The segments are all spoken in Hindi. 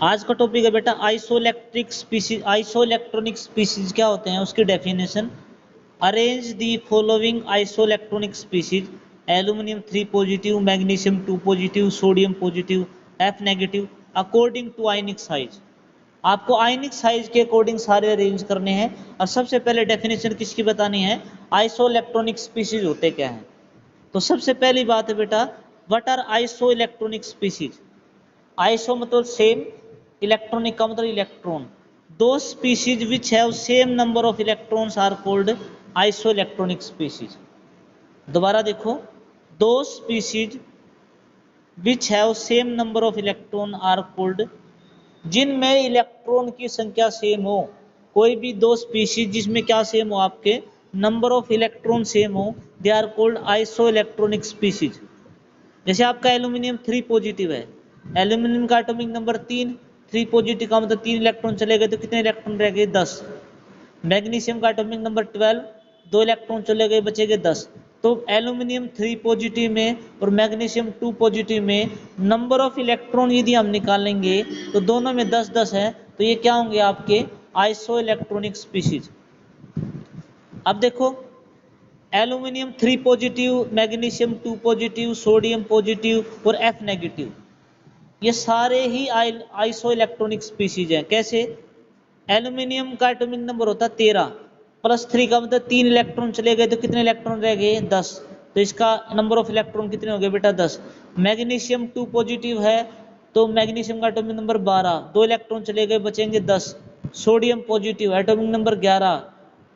आज का टॉपिक है बेटा आइसोइलेक्ट्रिक स्पीशीज। आइसोइलेक्ट्रॉनिक स्पीशीज क्या होते हैं उसकी definition. Arrange the following isoelectronic species aluminium 3 positive, magnesium 2 positive, sodium positive, F negative according to ionic size. आपको आयनिक साइज के अकॉर्डिंग सारे अरेंज करने हैं। और सबसे पहले डेफिनेशन किसकी बतानी है, आइसोइलेक्ट्रॉनिक स्पीशीज होते क्या हैं। तो सबसे पहली बात है बेटा, what are isoelectronic species. Iso मतलब सेम, इलेक्ट्रॉनिक का मतलब इलेक्ट्रॉन। दो species which have same number of electrons are called isoelectronic species. दोबारा देखो, दो species which have same number of electron are called, जिनमें इलेक्ट्रॉन की संख्या सेम हो। कोई भी दो स्पीशीज जिसमें क्या सेम हो, आपके नंबर ऑफ इलेक्ट्रॉन सेम हो, they are called isoelectronic species. जैसे आपका एल्यूमिनियम 3 पॉजिटिव है, एल्यूमिनियम का एटॉमिक नंबर 3, 3 पॉजिटिव का मतलब 3 इलेक्ट्रॉन चले गए तो कितने इलेक्ट्रॉन रह गए, 10। मैग्नीशियम का एटॉमिक नंबर 12, 2 इलेक्ट्रॉन चले गए बचेंगे 10। तो एल्यूमिनियम 3 पॉजिटिव में और मैग्नीशियम 2 पॉजिटिव में नंबर ऑफ इलेक्ट्रॉन यदि हम निकालेंगे तो दोनों में 10 10 है, तो ये क्या होंगे आपके आइसो इलेक्ट्रॉनिक स्पीशीज। अब देखो, aluminium 3 positive, magnesium 2 positive, sodium positive और F नेगेटिव, ये सारे ही आइसो इलेक्ट्रॉनिक स्पीशीज हैं। कैसे, एल्यूमिनियम का एटॉमिक नंबर होता है 13, +3 का मतलब 3 इलेक्ट्रॉन चले गए तो कितने इलेक्ट्रॉन रह गए, 10। तो इसका नंबर ऑफ इलेक्ट्रॉन कितने हो गए बेटा, 10। मैग्नीशियम 2 पॉजिटिव है तो मैग्नीशियम का एटॉमिक नंबर 12, 2 इलेक्ट्रॉन चले गए बचेंगे 10। Sodium positive atomic number 11,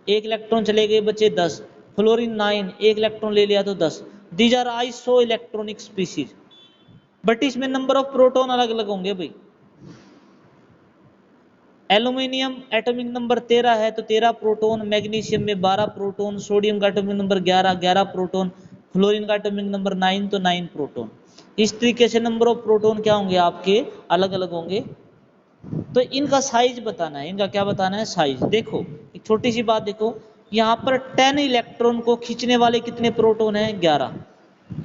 1 electron चले गए बचे 10। फ्लोरीन 9, 1 इलेक्ट्रॉन ले लिया तो 10। These are isoelectronic species. But इसमें नंबर ऑफ प्रोटॉन अलग अलग होंगे भाई। एल्यूमिनियम एटॉमिक नंबर 13 है तो 13 प्रोटॉन, मैग्नीशियम में 12 प्रोटॉन, सोडियम का एटॉमिक नंबर 11, 11 प्रोटॉन, फ्लोरीन का एटॉमिक नंबर 9 तो 9 प्रोटॉन। इस तरीके से नंबर ऑफ प्रोटॉन क्या होंगे आपके, अलग अलग होंगे। तो इनका साइज बताना है, इनका क्या बताना है, साइज। देखो एक छोटी सी बात देखो, यहाँ पर 10 इलेक्ट्रॉन को खींचने वाले कितने प्रोटॉन हैं, 11।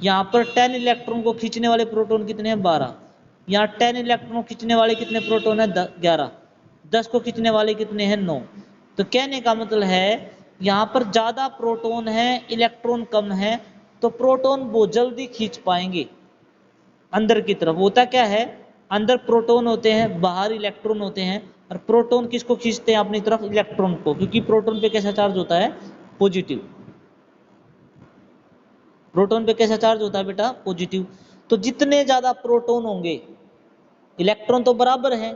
यहाँ पर 10 इलेक्ट्रॉन को खींचने वाले प्रोटॉन कितने हैं, 12। यहाँ 10 इलेक्ट्रॉन को खींचने वाले कितने प्रोटॉन है, 11। 10 को खींचने वाले कितने हैं, 9। तो कहने का मतलब है यहाँ पर ज्यादा प्रोटॉन है, इलेक्ट्रॉन कम है, तो प्रोटॉन बहुत जल्दी खींच पाएंगे अंदर की तरफ। होता क्या है, अंदर प्रोटॉन होते हैं, बाहर इलेक्ट्रॉन होते हैं। और प्रोटॉन किसको खींचते हैं अपनी तरफ, इलेक्ट्रॉन को, क्योंकि प्रोटॉन पे कैसा चार्ज होता है, पॉजिटिव। प्रोटॉन पे कैसा चार्ज होता है बेटा, पॉजिटिव। तो जितने ज्यादा प्रोटॉन होंगे, इलेक्ट्रॉन तो बराबर हैं,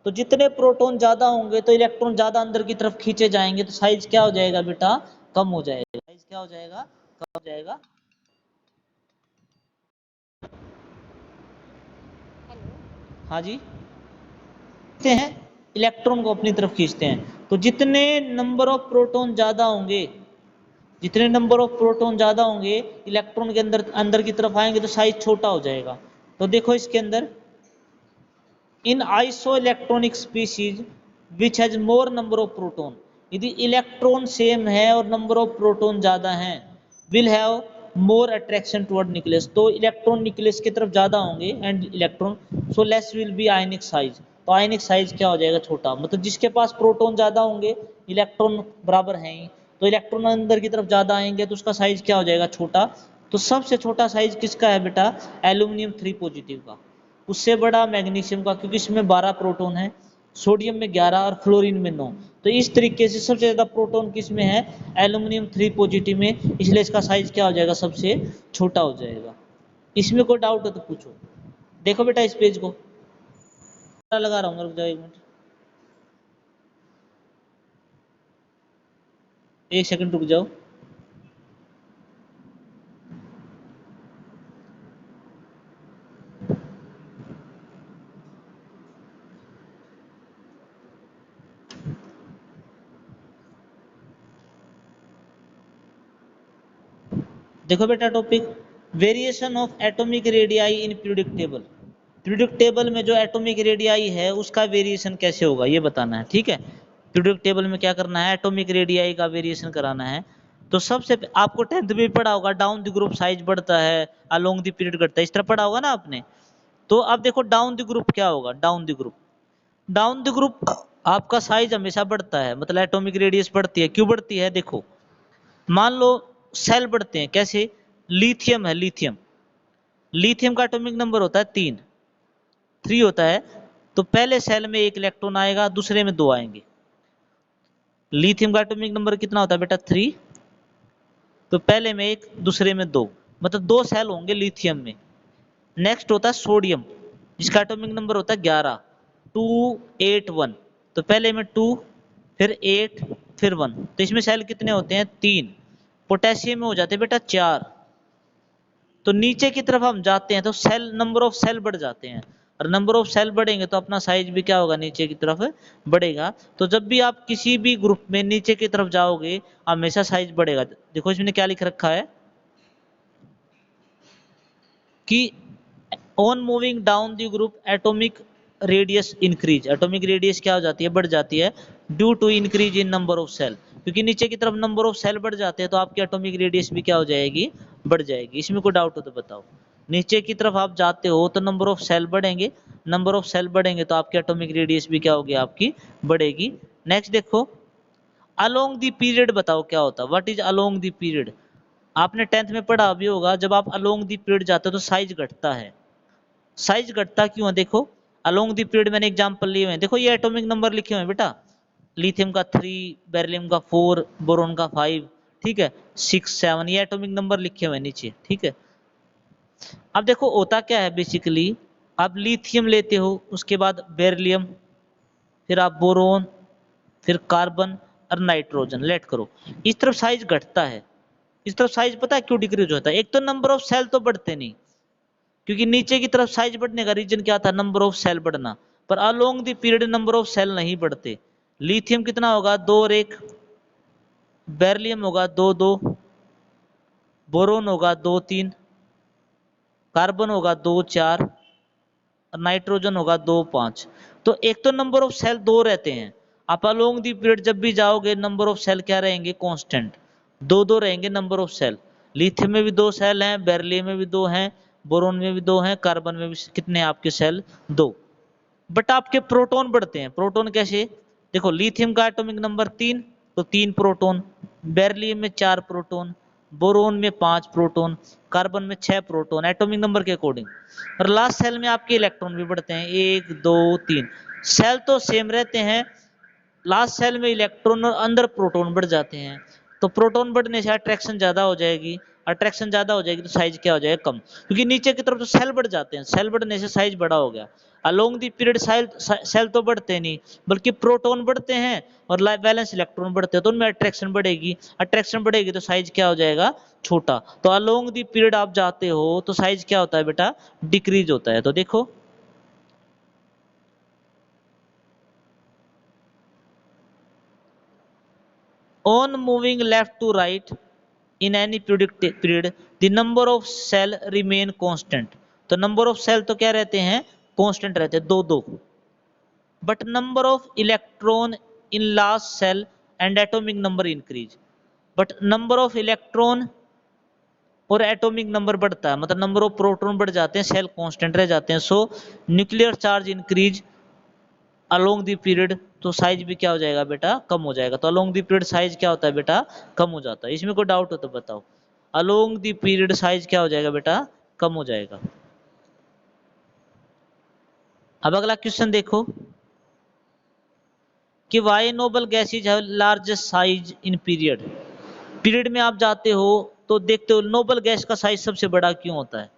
तो जितने प्रोटॉन ज्यादा होंगे तो इलेक्ट्रॉन ज्यादा अंदर की तरफ खींचे जाएंगे, तो साइज क्या हो जाएगा बेटा, कम हो जाएगा। साइज क्या हो जाएगा, कम हो जाएगा। हाँ जी, खींचते हैं, इलेक्ट्रॉन को अपनी तरफ खींचते हैं। तो जितने नंबर ऑफ प्रोटॉन ज्यादा होंगे, जितने नंबर ऑफ प्रोटॉन ज्यादा होंगे इलेक्ट्रॉन के अंदर अंदर की तरफ आएंगे तो साइज छोटा हो जाएगा। तो देखो इसके अंदर, in isoelectronic species which has more number of proton, यदि इलेक्ट्रॉन सेम है और नंबर ऑफ प्रोटॉन ज्यादा हैं, will have more attraction toward nucleus, तो इलेक्ट्रॉन न्यूक्लियस की तरफ ज्यादा होंगे and electron, so less will be ionic size. तो आयनिक साइज क्या हो जाएगा, छोटा। मतलब जिसके पास प्रोटॉन ज्यादा होंगे, इलेक्ट्रॉन बराबर हैं ही, तो इलेक्ट्रॉन अंदर की तरफ ज्यादा आएंगे तो उसका साइज क्या हो जाएगा, छोटा। तो सबसे छोटा साइज किसका है बेटा, एल्यूमिनियम 3 पॉजिटिव का। उससे बड़ा मैग्नीशियम का, क्योंकि इसमें 12 प्रोटॉन है, सोडियम में 11 और फ्लोरीन में 9। तो इस तरीके से सबसे ज़्यादा प्रोटॉन किस में है, एल्यूमिनियम 3 पॉजिटिव में, इसलिए इसका साइज क्या हो जाएगा, सबसे छोटा हो जाएगा। इसमें कोई डाउट हो तो पूछो। देखो बेटा इस पेज को लगा रहा हूँ, रुक जाओ 1 मिनट, 1 सेकंड रुक जाओ। देखो बेटा topic, variation of atomic radii in periodic table. Periodic table में जो एटॉमिक रेडियाई है उसका वेरिएशन कैसे होगा ये बताना है, ठीक है। पीरियोडिक टेबल में क्या करना है, एटॉमिक रेडियाई का वेरिएशन कराना है। तो सबसे आपको 10th में पढ़ा होगा, डाउन द ग्रुप साइज बढ़ता है, अलोंग द पीरियड घटता है, इस तरह पढ़ा होगा ना आपने। तो अब देखो डाउन द ग्रुप क्या होगा, down the group, down the group आपका साइज हमेशा बढ़ता है, मतलब एटॉमिक रेडियस बढ़ती है। क्यों बढ़ती है? देखो, मान लो सेल बढ़ते हैं, कैसे? लिथियम है, लिथियम, लिथियम का एटॉमिक नंबर होता है 3 होता है। तो पहले सेल में एक इलेक्ट्रॉन आएगा, दूसरे में 2 आएंगे। लिथियम का एटॉमिक नंबर कितना होता है बेटा? 3। तो पहले में एक, दूसरे में 2, मतलब 2 सेल होंगे लिथियम में। नेक्स्ट होता है सोडियम, जिसका एटॉमिक नंबर होता है 11, 2 8 1। तो पहले में 2, फिर 8, फिर 1। तो इसमें सेल कितने होते हैं? 3। पोटेशियम में हो जाते हैं बेटा 4। तो नीचे की तरफ हम जाते हैं तो सेल, नंबर ऑफ सेल बढ़ जाते हैं, और नंबर ऑफ सेल बढ़ेंगे तो अपना साइज भी क्या होगा? नीचे की तरफ बढ़ेगा। तो जब भी आप किसी भी ग्रुप में नीचे की तरफ जाओगे, हमेशा साइज बढ़ेगा। देखो इसमें क्या लिख रखा है कि on moving down the group atomic radius increase. Atomic radius क्या हो जाती है? बढ़ जाती है, due to increase in number of shell. क्योंकि नीचे की तरफ नंबर ऑफ सेल बढ़ जाते हैं तो आपकी एटॉमिक रेडियस भी क्या हो जाएगी? बढ़ जाएगी। इसमें कोई डाउट हो तो बताओ। नीचे की तरफ आप जाते हो तो नंबर ऑफ सेल बढ़ेंगे, नंबर ऑफ सेल बढ़ेंगे तो आपकी एटॉमिक रेडियस भी क्या होगी? आपकी बढ़ेगी। नेक्स्ट देखो, अलोंग द पीरियड बताओ क्या होता है? What is along the period? आपने 10th में पढ़ा भी होगा, जब आप अलोंग द पीरियड जाते हो तो साइज घटता है। साइज घटता क्यों है? देखो, अलोंग द पीरियड मैंने एग्जांपल लिए हुए हैं। देखो ये एटॉमिक नंबर लिखे हुए हैं बेटा, लिथियम का 3, बेरिलियम का 4, बोरोन का 5, ठीक है, 6 7, ये एटॉमिक नंबर लिखे हुए हैं नीचे, ठीक है। अब देखो होता क्या है बेसिकली, आप लिथियम लेते हो, उसके बाद बेरिलियम, फिर आप बोरोन, फिर कार्बन और नाइट्रोजन लेट करो। इस तरफ साइज घटता है, इस तरफ साइज पता है क्यों डिक्रीज होता है? एक तो नंबर ऑफ सेल तो बढ़ते नहीं, क्योंकि नीचे की तरफ साइज बढ़ने का रीजन क्या था? नंबर ऑफ सेल बढ़ना। पर along the period number of shell नहीं बढ़ते। लिथियम कितना होगा? 2 और 1, बेरिलियम होगा 2 2, बोरोन होगा 2 3, कार्बन होगा 2 4, और नाइट्रोजन होगा 2 5। तो एक तो नंबर ऑफ सेल 2 रहते हैं। आप अलोंग द पीरियड जब भी जाओगे, नंबर ऑफ सेल क्या रहेंगे? कांस्टेंट, 2 2 रहेंगे नंबर ऑफ सेल। लिथियम में भी 2 सेल हैं, बेरिलियम में भी 2 हैं, बोरोन में भी 2 हैं, कार्बन में भी कितने आपके सेल? 2। बट आपके प्रोटॉन बढ़ते हैं। प्रोटॉन कैसे? देखो लिथियम का एटॉमिक नंबर 3, तो 3 प्रोटॉन, बेरिलियम में 4 प्रोटॉन, बोरोन में 5 प्रोटॉन, कार्बन में 6 प्रोटॉन, एटॉमिक नंबर के अकॉर्डिंग। और लास्ट सेल में आपके इलेक्ट्रॉन भी बढ़ते हैं, 1 2 3। सेल तो सेम रहते हैं, लास्ट सेल में इलेक्ट्रॉन और अंदर प्रोटॉन बढ़ जाते हैं। तो प्रोटॉन बढ़ने से अट्रैक्शन ज्यादा हो जाएगी, अट्रैक्शन ज्यादा हो जाएगी तो साइज क्या हो जाएगा? कम। क्योंकि नीचे की तरफ तो सेल बढ़ जाते हैं, सेल बढ़ने से साइज बड़ा हो गया। अलोंग दी पीरियड सेल तो बढ़ते नहीं, बल्कि प्रोटॉन बढ़ते हैं और वैलेंस इलेक्ट्रॉन बढ़ते हैं, तो उनमें अट्रैक्शन बढ़ेगी। अट्रैक्शन बढ़ेगी तो साइज क्या हो जाएगा? छोटा। तो अलोंग दी पीरियड आप जाते हो तो साइज क्या होता है बेटा? डिक्रीज होता है। तो देखो, on moving left to right in any period the number of cell remain constant। तो नंबर ऑफ सेल तो क्या रहते हैं? कांस्टेंट रहते हैं, 2 2। But number of electron in last shell and atomic number increase. But number of electron और एटॉमिक नंबर बढ़ता है, मतलब नंबर ऑफ प्रोटॉन बढ़ जाते हैं, सेल कांस्टेंट रह जाते हैं। सो nuclear charge increase along the period, तो साइज भी क्या हो जाएगा बेटा? कम हो जाएगा। तो अलोंग द पीरियड साइज क्या होता है बेटा? कम हो जाता है। इसमें कोई डाउट हो तो बताओ। अलोंग द पीरियड साइज क्या हो जाएगा बेटा? कम हो जाएगा। अब अगला क्वेश्चन देखो कि why noble gases have largest size in period. Period में आप जाते हो तो देखते हो नोबल गैस का साइज सबसे बड़ा क्यों होता है?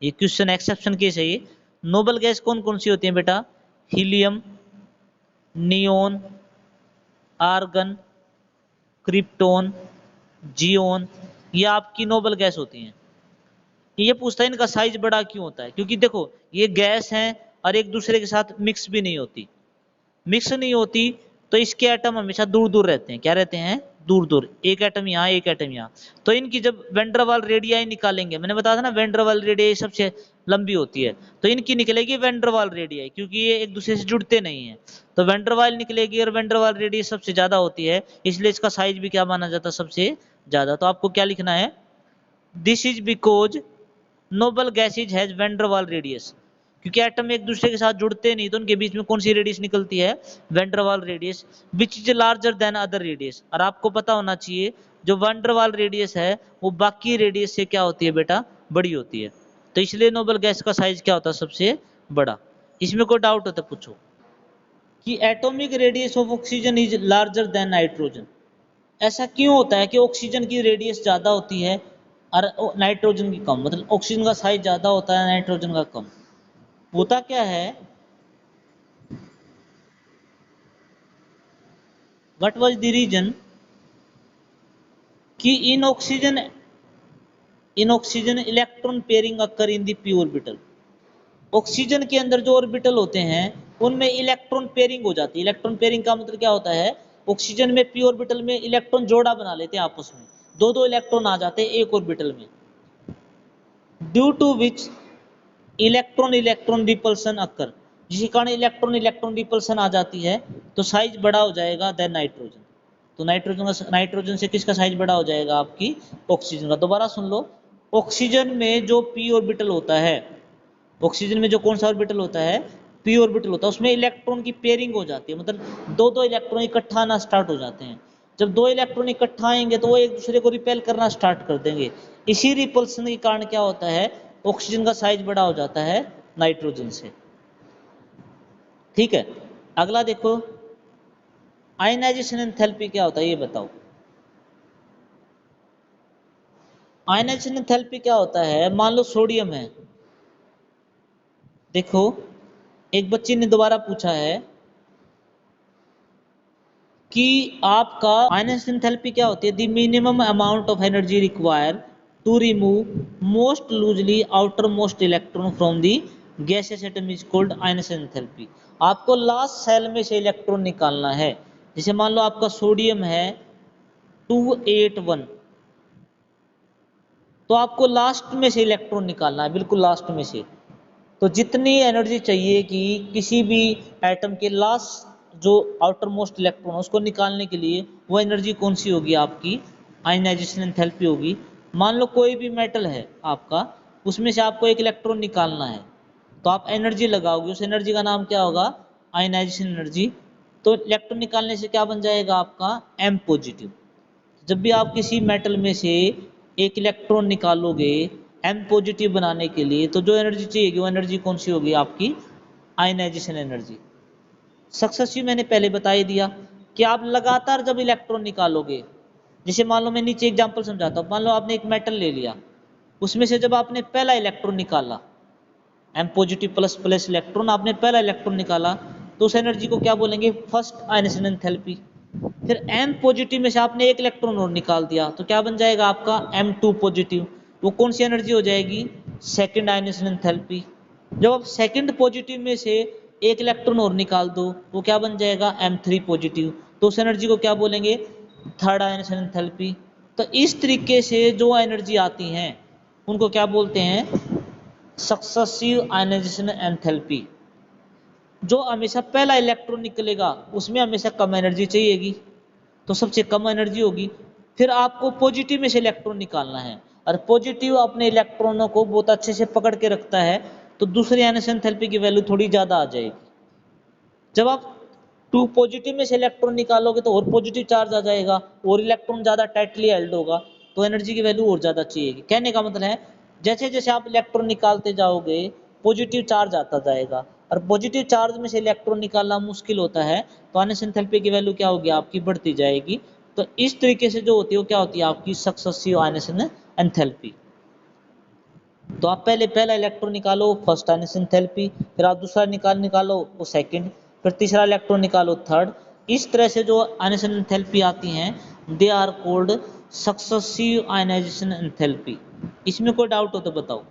ये क्वेश्चन एक्सेप्शन केस है ये। नोबल गैस कौन कौन सी होती है बेटा? Helium, neon, argon, krypton, xenon, ये आपकी नोबल गैस होती हैं। ये पूछता है इनका साइज बड़ा क्यों होता है? क्योंकि देखो ये गैस हैं और एक दूसरे के साथ मिक्स भी नहीं होती। मिक्स नहीं होती तो इसके एटम हमेशा दूर दूर रहते हैं। क्या रहते हैं? दूर दूर, एक एटम यहाँ, एक एटम यहाँ। तो इनकी जब वेंडरवाल रेडियाई निकालेंगे, मैंने बताया था ना वेंडरवाल रेडियाई सबसे लंबी होती है, तो इनकी निकलेगी वेंडरवाल रेडियाई, क्योंकि ये एक दूसरे से जुड़ते नहीं है। तो वेंडरवाल निकलेगी और वेंडरवाल रेडियस सबसे ज्यादा होती है, इसलिए इसका साइज भी क्या माना जाता है? सबसे ज्यादा। तो आपको क्या लिखना है? This is because noble gases has van der Waals radius. क्योंकि एटम एक दूसरे के साथ जुड़ते नहीं, तो उनके बीच में कौन सी रेडियस निकलती है, वैन डर वाल radius, which is larger than other radius. और आपको पता होना चाहिए जो वैन डर वाल रेडियस है वो बाकी रेडियस से क्या होती है बेटा, बड़ी होती है। तो इसलिए नोबल गैस का साइज क्या होता है, सबसे बड़ा। इसमें कोई डाउट होता है पूछो, कि atomic radius of oxygen is larger than nitrogen. ऐसा क्यों होता है कि ऑक्सीजन की रेडियस ज़्यादा होती है और नाइट्रोजन की कम, मतलब ऑक्सीजन का साइज ज़्यादा होता है, नाइट्रोजन का कम। होता क्या है, व्हाट वाज द रीजन, कि in oxygen electron pairing occur in the p orbital. Oxygen के अंदर जो ऑर्बिटल होते हैं उनमें इलेक्ट्रॉन पेयरिंग हो जाती है। इलेक्ट्रॉन पेयरिंग का मतलब क्या होता है, ऑक्सीजन में पी ऑर्बिटल में इलेक्ट्रॉन जोड़ा बना लेते हैं आपस में, दो दो इलेक्ट्रॉन आ जाते हैं एक ऑर्बिटल में, due to which electron electron repulsion occur. जिसके कारण इलेक्ट्रॉन इलेक्ट्रॉन रिपल्सन आ जाती है, तो साइज बड़ा हो जाएगा देन नाइट्रोजन। तो नाइट्रोजन से किसका साइज बड़ा हो जाएगा, आपकी ऑक्सीजन का। दोबारा सुन लो, ऑक्सीजन में जो पी ऑर्बिटल होता है, ऑक्सीजन में जो कौन सा ऑर्बिटल होता है, पी ऑर्बिटल होता है, उसमें इलेक्ट्रॉन की पेयरिंग हो जाती है, मतलब दो दो इलेक्ट्रॉन इकट्ठा आना स्टार्ट हो जाते हैं। जब दो इलेक्ट्रॉन इकट्ठा आएंगे तो वो एक दूसरे को रिपेल करना स्टार्ट कर देंगे। इसी रिपल्सन के कारण क्या होता है, ऑक्सीजन का साइज बड़ा हो जाता है नाइट्रोजन से। ठीक है, अगला देखो, आयनाइजेशन एंथैल्पी क्या होता है ये बताओ। आयनाइजेशन एंथैल्पी क्या होता है, मान लो सोडियम है, देखो एक बच्ची ने दोबारा पूछा है कि आपका आयनाइजेशन एंथैल्पी क्या होती है, the minimum amount of energy require to remove most loosely outermost electron from the gaseous atom is called ionisation enthalpy. आपको लास्ट सेल में से इलेक्ट्रॉन निकालना है। जैसे मान लो आपका सोडियम है 281, तो आपको लास्ट में से इलेक्ट्रॉन निकालना है, बिल्कुल लास्ट में से। तो जितनी एनर्जी चाहिए कि किसी भी एटम के लास्ट जो आउटर मोस्ट इलेक्ट्रॉन है उसको निकालने के लिए, वो एनर्जी कौन सी होगी, आपकी आयनाइजेशन एंथैल्पी होगी। मान लो कोई भी मेटल है आपका, उसमें से आपको एक इलेक्ट्रॉन निकालना है, तो आप एनर्जी लगाओगे, उस एनर्जी का नाम क्या होगा, आयनाइजेशन एनर्जी। तो इलेक्ट्रॉन निकालने से क्या बन जाएगा आपका, एम पॉजिटिव। जब भी आप किसी मेटल में से एक इलेक्ट्रॉन निकालोगे एम पॉजिटिव बनाने के लिए, तो जो एनर्जी चाहिए वो एनर्जी कौन सी होगी, आपकी आयनाइजेशन एनर्जी। सक्सेसिव मैंने पहले बता ही दिया कि आप लगातार जब इलेक्ट्रॉन निकालोगे, जैसे मान लो मैं नीचे एग्जांपल समझाता हूँ, मान लो आपने एक मेटल ले लिया, उसमें से जब आपने पहला इलेक्ट्रॉन निकाला, M positive plus plus electron, आपने पहला इलेक्ट्रॉन निकाला, तो उस एनर्जी को क्या बोलेंगे, फर्स्ट आयनाइजेशन एंथैल्पी। फिर एम पॉजिटिव में से आपने एक इलेक्ट्रॉन और निकाल दिया, तो क्या बन जाएगा आपका M2 पॉजिटिव। वो कौन सी एनर्जी हो जाएगी, सेकंड आयनाइजेशन एंथैल्पी। जब आप सेकंड पॉजिटिव में से एक इलेक्ट्रॉन और निकाल दो, वो क्या बन जाएगा, M3 पॉजिटिव। तो उस एनर्जी को क्या बोलेंगे, थर्ड आयनाइजेशन एंथैल्पी। तो इस तरीके से जो एनर्जी आती हैं उनको क्या बोलते हैं, सक्सेसिव आयनाइजेशन एंथैल्पी। जो हमेशा पहला इलेक्ट्रॉन निकलेगा उसमें हमेशा कम एनर्जी चाहिएगी, तो सबसे कम एनर्जी होगी। फिर आपको पॉजिटिव में से इलेक्ट्रॉन निकालना है, और पॉजिटिव अपने इलेक्ट्रॉनों को बहुत अच्छे से पकड़ के रखता है, तो दूसरी आयनाइजेशन एंथैल्पी की वैल्यू थोड़ी ज़्यादा आ जाएगी। जब आप टू पॉजिटिव में से इलेक्ट्रॉन निकालोगे तो और पॉजिटिव चार्ज आ जाएगा, और इलेक्ट्रॉन ज़्यादा टाइटली हेल्ड होगा, तो एनर्जी की वैल्यू और ज़्यादा चाहिएगी। कहने का मतलब है जैसे जैसे आप इलेक्ट्रॉन निकालते जाओगे पॉजिटिव चार्ज आता जाएगा, और पॉजिटिव चार्ज में से इलेक्ट्रॉन निकालना मुश्किल होता है, तो आयनाइजेशन एंथैल्पी की वैल्यू क्या होगी, आपकी बढ़ती जाएगी। तो इस तरीके से जो होती है वो क्या होती है, आपकी सक्सेसिव आयनाइजेशन एंथैल्पी। तो आप पहले पहला इलेक्ट्रॉन निकालो, फर्स्ट आयनाइजेशन एंथैल्पी, फिर आप दूसरा निकालो वो सेकंड, फिर तीसरा इलेक्ट्रॉन निकालो थर्ड। इस तरह से जो आयनाइजेशन एंथैल्पी आती हैं they are called successive ionisation enthalpy. इसमें कोई डाउट हो तो बताओ।